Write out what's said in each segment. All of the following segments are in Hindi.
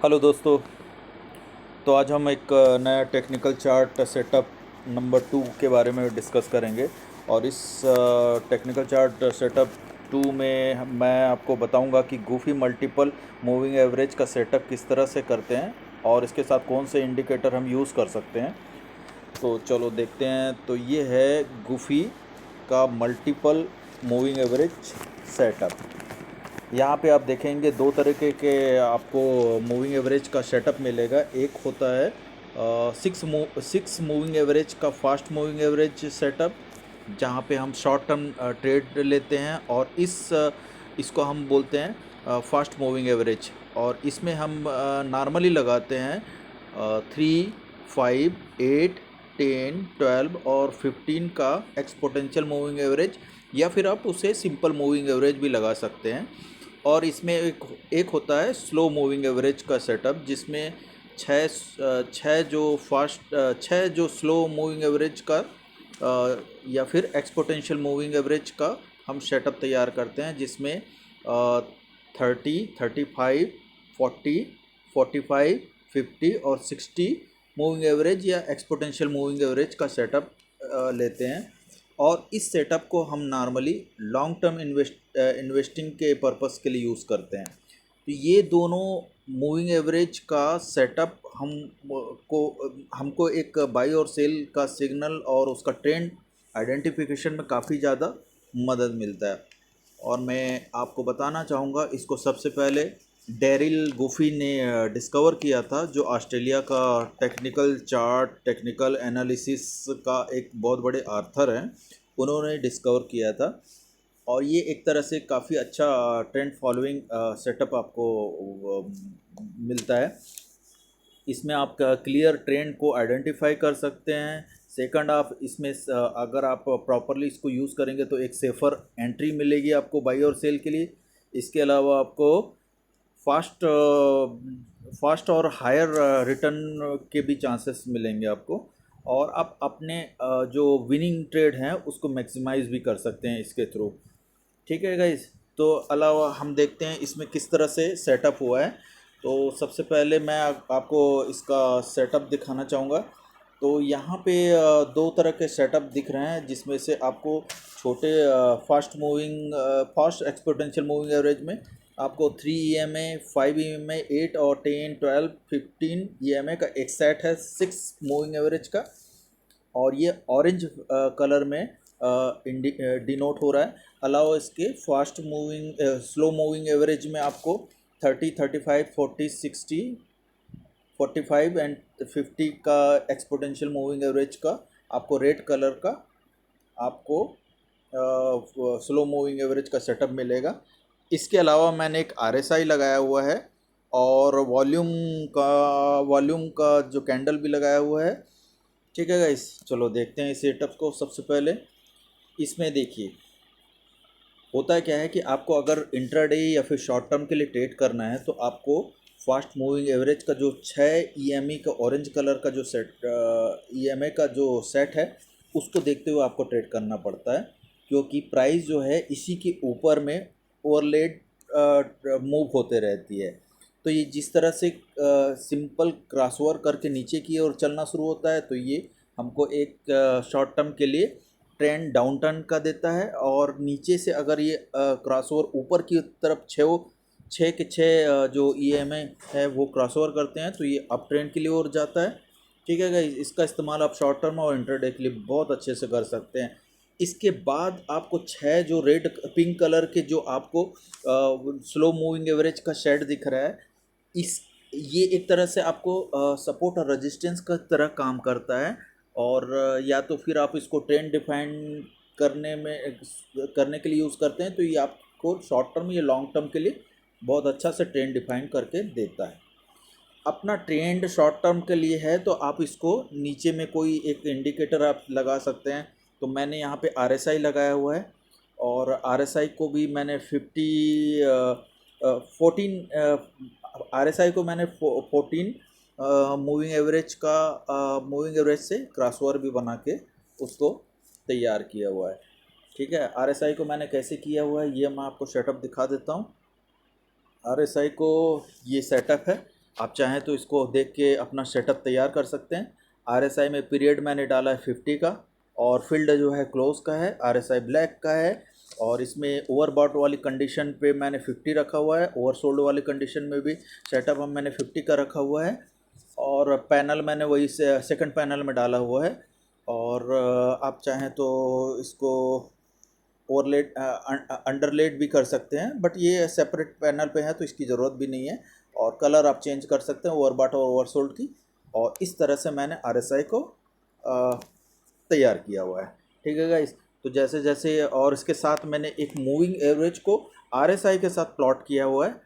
हेलो दोस्तों। तो आज हम एक नया टेक्निकल चार्ट सेटअप नंबर 2 के बारे में डिस्कस करेंगे। और इस टेक्निकल चार्ट सेटअप 2 में मैं आपको बताऊंगा कि गूफी मल्टीपल मूविंग एवरेज का सेटअप किस तरह से करते हैं और इसके साथ कौन से इंडिकेटर हम यूज़ कर सकते हैं। तो चलो देखते हैं। तो ये है गूफी का मल्टीपल मूविंग एवरेज सेटअप। यहाँ पे आप देखेंगे दो तरीके के आपको मूविंग एवरेज का सेटअप मिलेगा। एक होता है सिक्स मूविंग एवरेज का फास्ट मूविंग एवरेज सेटअप, जहाँ पे हम शॉर्ट टर्म ट्रेड लेते हैं। और इसको हम बोलते हैं फास्ट मूविंग एवरेज। और इसमें हम नॉर्मली लगाते हैं 3, 5, 8, 10, 12 और 15 का एक्सपोनेंशियल मूविंग एवरेज, या फिर आप उसे सिंपल मूविंग एवरेज भी लगा सकते हैं। और इसमें एक होता है स्लो मूविंग एवरेज का सेटअप, जिसमें छः जो स्लो मूविंग एवरेज का या फिर एक्सपोनेंशियल मूविंग एवरेज का हम सेटअप तैयार करते हैं, जिसमें 30, 35, 40, 45, 50 और 60 मूविंग एवरेज या एक्सपोनेंशियल मूविंग एवरेज का सेटअप लेते हैं। और इस सेटअप को हम नॉर्मली लॉन्ग टर्म इन्वेस्टिंग के पर्पस के लिए यूज़ करते हैं। तो ये दोनों मूविंग एवरेज का सेटअप हमको एक बाई और सेल का सिग्नल और उसका ट्रेंड आइडेंटिफिकेशन में काफ़ी ज़्यादा मदद मिलता है। और मैं आपको बताना चाहूँगा, इसको सबसे पहले डेरिल गुफी ने डिस्कवर किया था, जो ऑस्ट्रेलिया का टेक्निकल चार्ट टेक्निकल एनालिसिस का एक बहुत बड़े आर्थर हैं। उन्होंने डिस्कवर किया था। और ये एक तरह से काफ़ी अच्छा ट्रेंड फॉलोइंग सेटअप आपको मिलता है। इसमें आप क्लियर ट्रेंड को आइडेंटिफाई कर सकते हैं। सेकंड, आप इसमें अगर आप प्रॉपरली इसको यूज़ करेंगे तो एक सेफ़र एंट्री मिलेगी आपको बाई और सेल के लिए। इसके अलावा आपको फास्ट फास्ट और हायर रिटर्न के भी चांसेस मिलेंगे आपको। और आप अपने जो विनिंग ट्रेड हैं उसको मैक्सिमाइज भी कर सकते हैं इसके थ्रू। ठीक है गाइस। तो अलावा हम देखते हैं इसमें किस तरह से सेटअप हुआ है। तो सबसे पहले मैं आपको इसका सेटअप दिखाना चाहूँगा। तो यहाँ पे दो तरह के सेटअप दिख रहे हैं, जिसमें से आपको छोटे फास्ट एक्सपोनेंशियल मूविंग एवरेज में आपको 3 EMA, 5 EMA, 8 और 10, 12, 15 EMA का एक सेट है 6 मूविंग एवरेज का। और ये ऑरेंज कलर में डिनोट हो रहा है। अलावा इसके fast moving slow moving average में आपको 30, 35, 40, 60, 45 एंड 50 का एक्सपोनेंशियल मूविंग एवरेज का आपको रेड कलर का आपको स्लो मूविंग एवरेज का सेटअप मिलेगा। इसके अलावा मैंने एक RSI लगाया हुआ है और वॉल्यूम का जो कैंडल भी लगाया हुआ है। ठीक है गाइस, चलो देखते हैं इस सेटअप को। सबसे पहले इसमें देखिए होता क्या है कि आपको अगर इंट्राडे या फिर शॉर्ट टर्म के लिए ट्रेड करना है तो आपको फास्ट मूविंग एवरेज का जो 6 EME का ऑरेंज कलर का जो EMA का जो सेट है उसको देखते हुए आपको ट्रेड करना पड़ता है, क्योंकि प्राइस जो है इसी के ऊपर में ओवरलेड मूव होते रहती है। तो ये जिस तरह से सिंपल क्रॉसओवर करके नीचे की ओर चलना शुरू होता है, तो ये हमको एक शॉर्ट टर्म के लिए ट्रेंड डाउन टर्न का देता है। और नीचे से अगर ये क्रॉसओवर ऊपर की तरफ छः के छः जो EMA है वो क्रॉसओवर करते हैं, तो ये अप ट्रेंड के लिए और जाता है। ठीक है गाइस, इसका इस्तेमाल आप शॉर्ट टर्म और इंटरडे के लिए बहुत अच्छे से कर सकते हैं। इसके बाद आपको 6 जो रेड पिंक कलर के जो आपको स्लो मूविंग एवरेज का शेड दिख रहा है, इस ये एक तरह से आपको सपोर्ट और रेजिस्टेंस का तरह काम करता है। और या तो फिर आप इसको ट्रेंड डिफाइन करने के लिए यूज़ करते हैं, तो ये आपको शॉर्ट टर्म या लॉन्ग टर्म के लिए बहुत अच्छा से ट्रेंड डिफाइन करके देता है। अपना ट्रेंड शॉर्ट टर्म के लिए है तो आप इसको नीचे में कोई एक इंडिकेटर आप लगा सकते हैं। तो मैंने यहाँ पे RSI लगाया हुआ है और RSI को भी मैंने 14 RSI को मैंने 14 मूविंग एवरेज से क्रॉसओवर भी बना के उसको तैयार किया हुआ है। ठीक है, RSI को मैंने कैसे किया हुआ है ये मैं आपको सेटअप दिखा देता हूँ। RSI को ये सेटअप है। आप चाहें तो इसको देख के अपना सेटअप तैयार कर सकते हैं। RSI में पीरियड मैंने डाला है 50 का, और फील्ड जो है क्लोज का है, RSI ब्लैक का है, और इसमें ओवरबॉट वाली कंडीशन पे मैंने 50 रखा हुआ है, ओवरसोल्ड वाली कंडीशन में भी सेटअप हम मैंने 50 का रखा हुआ है, और पैनल मैंने वही से सेकंड पैनल में डाला हुआ है। और आप चाहें तो इसको ओवरलेड अंडरलेड भी कर सकते हैं, बट ये सेपरेट पैनल पे है तो इसकी ज़रूरत भी नहीं है। और कलर आप चेंज कर सकते हैं ओवरबॉट और ओवरसोल्ड की। और इस तरह से मैंने RSI को अ, तैयार किया हुआ है। ठीक है गाइस, तो जैसे जैसे और इसके साथ मैंने एक मूविंग एवरेज को RSI के साथ प्लॉट किया हुआ है।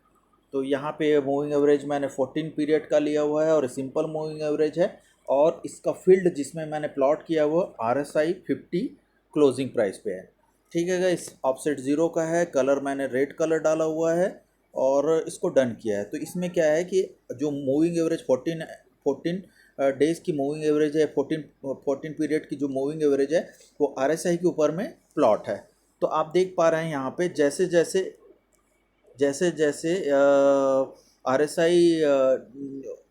तो यहाँ पे मूविंग एवरेज मैंने 14 पीरियड का लिया हुआ है और सिंपल मूविंग एवरेज है। और इसका फील्ड जिसमें मैंने प्लॉट किया हुआ RSI 50 क्लोजिंग प्राइस पे है। ठीक है गाइस, ऑफसेट 0 का है, कलर मैंने रेड कलर डाला हुआ है और इसको डन किया है। तो इसमें क्या है कि जो मूविंग एवरेज 14 डेज़ की मूविंग एवरेज है, 14 पीरियड की जो मूविंग एवरेज है वो RSI के ऊपर में प्लॉट है। तो आप देख पा रहे हैं यहाँ पे जैसे जैसे जैसे जैसे RSI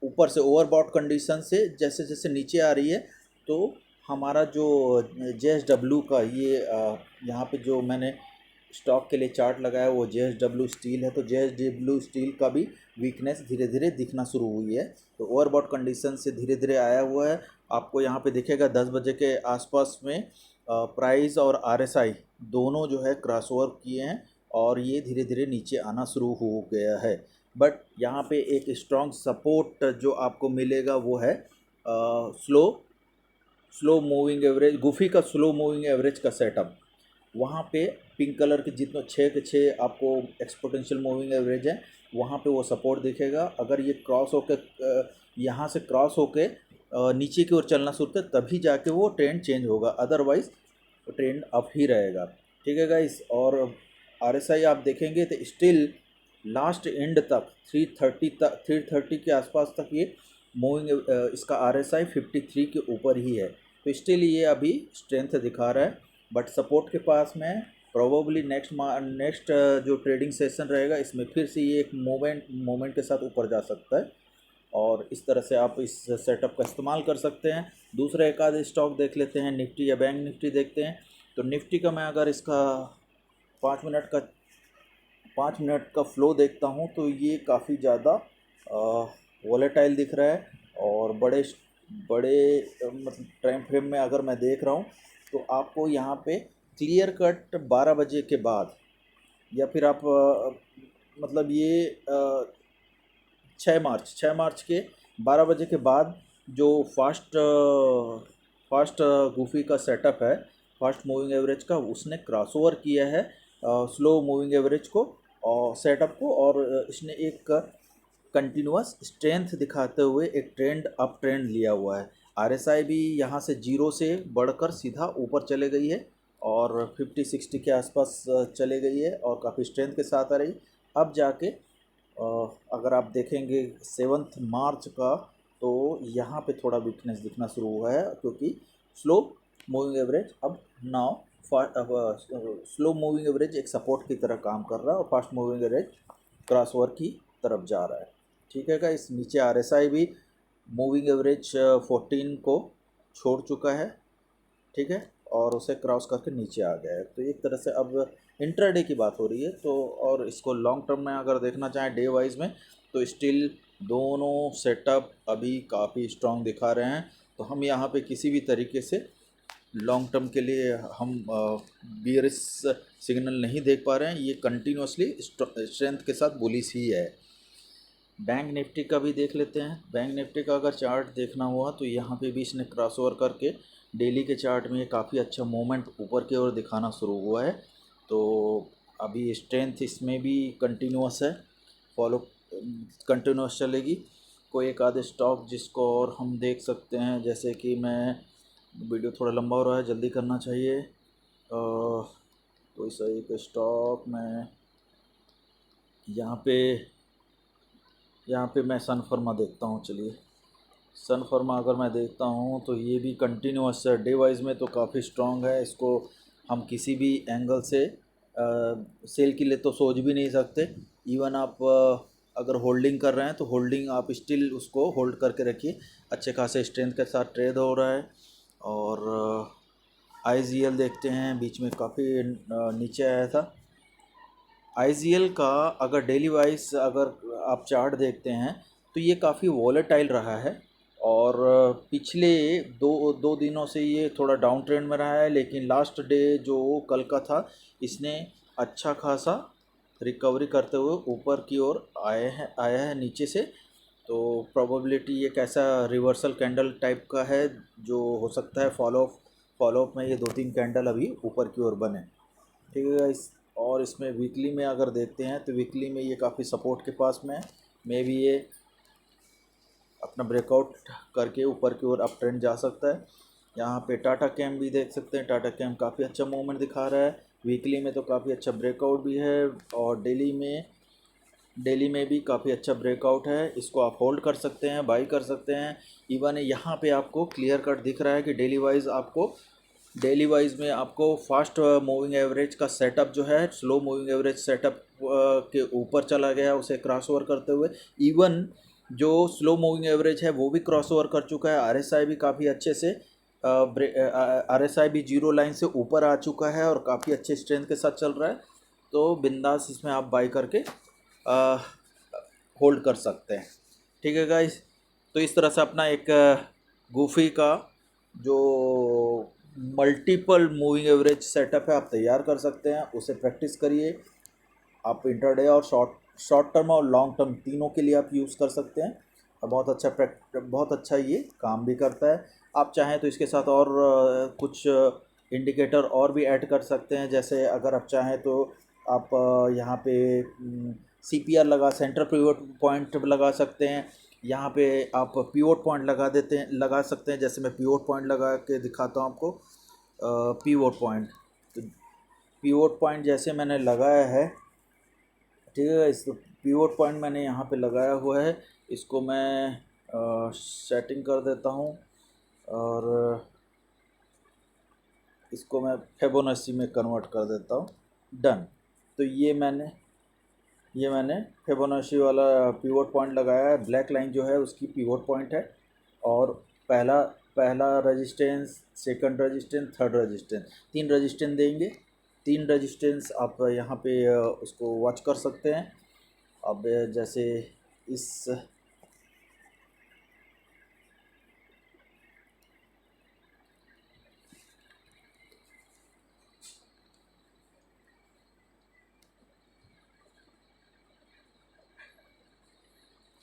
ऊपर से ओवरबॉट कंडीशन से जैसे जैसे नीचे आ रही है, तो हमारा जो JSW का ये यहाँ पे जो मैंने स्टॉक के लिए चार्ट लगाया है वो JSW स्टील है। तो JSW स्टील का भी वीकनेस धीरे धीरे दिखना शुरू हुई है। तो ओवरबॉट कंडीशन से धीरे धीरे आया हुआ है। आपको यहाँ पे दिखेगा 10 बजे के आसपास में प्राइस और RSI दोनों जो है क्रॉसओवर किए हैं और ये धीरे धीरे नीचे आना शुरू हो गया है। बट यहाँ पे एक स्ट्रॉन्ग सपोर्ट जो आपको मिलेगा वो है स्लो मूविंग एवरेज, गुफी का स्लो मूविंग एवरेज का सेटअप। वहाँ पे पिंक कलर के जितने 6 के 6 आपको एक्सपोनेंशियल मूविंग एवरेज है, वहाँ पे वो सपोर्ट दिखेगा। अगर ये क्रॉस होके यहाँ से क्रॉस होके नीचे की ओर चलना शुरू करे तभी जाके वो ट्रेंड चेंज होगा, अदरवाइज ट्रेंड अप ही रहेगा। ठीक है गाइस, और RSI आप देखेंगे तो स्टिल लास्ट एंड तक 330 के आसपास तक ये मूविंग, इसका RSI 53 के ऊपर ही है। तो स्टिल ये अभी स्ट्रेंथ दिखा रहा है, बट सपोर्ट के पास में प्रोबेबली नेक्स्ट जो ट्रेडिंग सेशन रहेगा इसमें फिर से ये एक मोमेंट के साथ ऊपर जा सकता है। और इस तरह से आप इस सेटअप का इस्तेमाल कर सकते हैं। दूसरा एक आध स्टॉक देख लेते हैं, निफ्टी या बैंक निफ्टी देखते हैं। तो निफ्टी का मैं अगर इसका 5 मिनट का 5 मिनट का फ्लो देखता हूँ तो ये काफ़ी ज़्यादा वॉलेटाइल दिख रहा है। और बड़े बड़े मतलब टाइम फ्रेम में अगर मैं देख रहा हूँ तो आपको यहाँ पे क्लियर कट 12 बजे के बाद, या फिर आप मतलब ये 6 मार्च के 12 बजे के बाद जो फास्ट गुफी का सेटअप है, फास्ट मूविंग एवरेज का, उसने क्रॉसओवर किया है स्लो मूविंग एवरेज को और सेटअप को, और इसने एक कंटिन्यूअस स्ट्रेंथ दिखाते हुए एक अप ट्रेंड लिया हुआ है। RSI भी यहाँ से 0 से बढ़कर सीधा ऊपर चले गई है और 50-60 के आसपास चले गई है और काफ़ी स्ट्रेंथ के साथ आ रही। अब जाके अगर आप देखेंगे 7 मार्च का, तो यहाँ पे थोड़ा वीकनेस दिखना शुरू हुआ है, क्योंकि स्लो मूविंग एवरेज अब नाउ स्लो मूविंग एवरेज एक सपोर्ट की तरह काम कर रहा है और फास्ट मूविंग एवरेज क्रॉसओवर की तरफ जा रहा है। ठीक है, इस नीचे RSI भी मूविंग एवरेज 14 को छोड़ चुका है। ठीक है, और उसे क्रॉस करके नीचे आ गया है। तो एक तरह से अब इंट्राडे की बात हो रही है। तो और इसको लॉन्ग टर्म में अगर देखना चाहें डे वाइज में, तो स्टिल दोनों सेटअप अभी काफ़ी स्ट्रॉन्ग दिखा रहे हैं। तो हम यहाँ पे किसी भी तरीके से लॉन्ग टर्म के लिए हम बियरिश सिग्नल नहीं देख पा रहे हैं। ये कंटिन्यूसली स्ट्रेंथ के साथ बुलिश ही है। बैंक निफ्टी का भी देख लेते हैं। बैंक निफ्टी का अगर चार्ट देखना हुआ तो यहाँ पे भी इसने क्रॉसओवर करके डेली के चार्ट में काफ़ी अच्छा मूवमेंट ऊपर की ओर दिखाना शुरू हुआ है। तो अभी स्ट्रेंथ इसमें भी कंटिन्यूस है, कंटिन्यूस चलेगी। कोई एक आधे स्टॉक जिसको और हम देख सकते हैं, जैसे कि मैं वीडियो थोड़ा लंबा हो रहा है, जल्दी करना चाहिए। कोई सा एक स्टॉक मैं यहाँ पे मैं सन फर्मा देखता हूँ। चलिए, सन फर्मा अगर मैं देखता हूँ तो ये भी कंटिन्यूस है, डे वाइज में तो काफ़ी स्ट्रॉन्ग है। इसको हम किसी भी एंगल से सेल के लिए तो सोच भी नहीं सकते। इवन आप अगर होल्डिंग कर रहे हैं तो होल्डिंग आप स्टिल उसको होल्ड करके रखिए, अच्छे खासे स्ट्रेंथ के साथ ट्रेड हो रहा है। और IGL देखते हैं, बीच में काफ़ी नीचे आया था। IGL का अगर डेली वाइज अगर आप चार्ट देखते हैं तो ये काफ़ी वॉलेटाइल रहा है, और पिछले दो दिनों से ये थोड़ा डाउन ट्रेंड में रहा है, लेकिन लास्ट डे जो कल का था इसने अच्छा खासा रिकवरी करते हुए ऊपर की ओर आया है नीचे से। तो प्रोबेबिलिटी ये कैसा रिवर्सल कैंडल टाइप का है, जो हो सकता है फॉलोअप में ये 2-3 कैंडल अभी ऊपर की ओर बने। ठीक है गाइस, और इसमें वीकली में अगर देखते हैं तो वीकली में ये काफ़ी सपोर्ट के पास में मे भी ये अपना ब्रेकआउट करके ऊपर की ओर अप ट्रेंड जा सकता है। यहाँ पे टाटा कैम भी देख सकते हैं, टाटा कैम काफ़ी अच्छा मूवमेंट दिखा रहा है, वीकली में तो काफ़ी अच्छा ब्रेकआउट भी है, और डेली में भी काफ़ी अच्छा ब्रेकआउट है। इसको आप होल्ड कर सकते हैं, बाई कर सकते हैं। इवन यहाँ पे आपको क्लियर कट दिख रहा है कि डेली वाइज में आपको फास्ट मूविंग एवरेज का सेटअप जो है स्लो मूविंग एवरेज सेटअप के ऊपर चला गया, उसे क्रॉस ओवर करते हुए। इवन जो स्लो मूविंग एवरेज है वो भी क्रॉस ओवर कर चुका है। RSI भी काफ़ी अच्छे से RSI भी जीरो लाइन से ऊपर आ चुका है और काफ़ी अच्छे स्ट्रेंथ के साथ चल रहा है। तो बिंदास इसमें आप बाई करके होल्ड कर सकते हैं। ठीक है गाइस, तो इस तरह से अपना एक गूफी का जो मल्टीपल मूविंग एवरेज सेटअप है आप तैयार कर सकते हैं, उसे प्रैक्टिस करिए। आप इंटरडे और शॉर्ट टर्म और लॉन्ग टर्म तीनों के लिए आप यूज़ कर सकते हैं, और बहुत अच्छा ये काम भी करता है। आप चाहें तो इसके साथ और कुछ इंडिकेटर और भी ऐड कर सकते हैं, जैसे अगर आप चाहें तो आप यहाँ पे CPR सेंटर पिवट पॉइंट लगा सकते हैं। यहाँ पे आप पिवट पॉइंट लगा सकते हैं, जैसे मैं पिवट पॉइंट लगा के दिखाता हूँ आपको। पिवट पॉइंट, तो पिवट पॉइंट जैसे मैंने लगाया है, ठीक है, इस पिवट पॉइंट मैंने यहाँ पे लगाया हुआ है, इसको मैं सेटिंग कर देता हूँ, और इसको मैं फिबोनाची में कन्वर्ट कर देता हूँ। डन। तो ये मैंने फिबोनाची वाला पिवट पॉइंट लगाया है। ब्लैक लाइन जो है उसकी पिवट पॉइंट है, और पहला resistance, second resistance, third resistance, 3 resistance देंगे। 3 रेजिस्टेंस आप यहाँ पे उसको वॉच कर सकते हैं। अब जैसे इस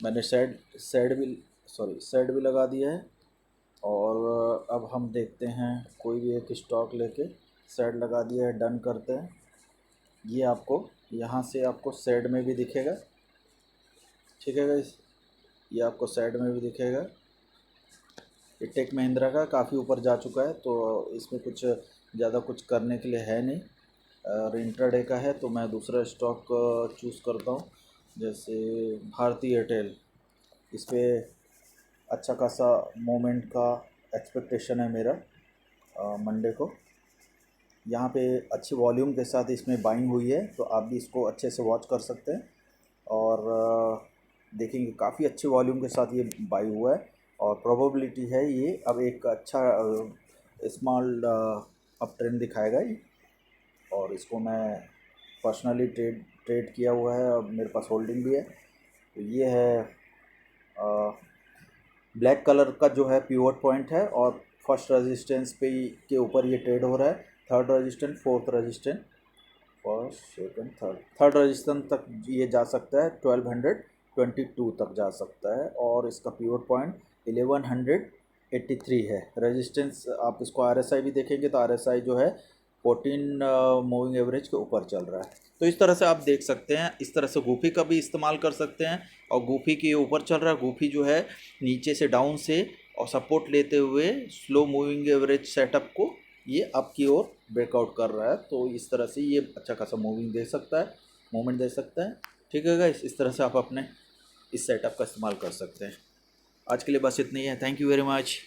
मैंने सेड भी लगा दिया है, और अब हम देखते हैं कोई भी एक स्टॉक लेके सेड लगा दिया है, डन करते हैं। ये आपको यहाँ से आपको सेड में भी दिखेगा, ठीक है गाइस, ये आपको सेड में भी दिखेगा। ये टेक महिंद्रा का काफ़ी ऊपर जा चुका है, तो इसमें कुछ ज़्यादा कुछ करने के लिए है नहीं। और इंट्राडे का है तो मैं दूसरा स्टॉक चूज़ करता हूँ, जैसे भारती एयरटेल। इस पर अच्छा खासा मोमेंट का एक्सपेक्टेशन है मेरा मंडे को। यहाँ पे अच्छी वॉल्यूम के साथ इसमें बाइंग हुई है, तो आप भी इसको अच्छे से वॉच कर सकते हैं, और देखेंगे काफ़ी अच्छे वॉल्यूम के साथ ये बाई हुआ है, और प्रोबेबिलिटी है ये अब एक अच्छा स्मॉल अप ट्रेंड दिखाएगा ये। और इसको मैं पर्सनली ट्रेड किया हुआ है, और मेरे पास होल्डिंग भी है। तो ये है ब्लैक कलर का जो है पिवट पॉइंट है, और फर्स्ट रेजिस्टेंस पे के ऊपर ये ट्रेड हो रहा है। Third resistance, fourth resistance, first second third resistance तक ये जा सकता है, 1222 तक जा सकता है, और इसका पिवट पॉइंट 1183 है। रेजिस्टेंस आप इसको RSI भी देखेंगे तो RSI जो है 14 मूविंग एवरेज के ऊपर चल रहा है। तो इस तरह से आप देख सकते हैं, इस तरह से गूफी का भी इस्तेमाल कर सकते हैं, और गूफी के ऊपर चल रहा है, गूफी जो है नीचे से डाउन से और सपोर्ट लेते हुए स्लो मूविंग एवरेज सेटअप को ये अप की ओर ब्रेकआउट कर रहा है। तो इस तरह से ये अच्छा खासा मूवमेंट दे सकता है। ठीक है गाइस, इस तरह से आप अपने इस सेटअप का इस्तेमाल कर सकते हैं। आज के लिए बस इतना ही है। Thank you very much.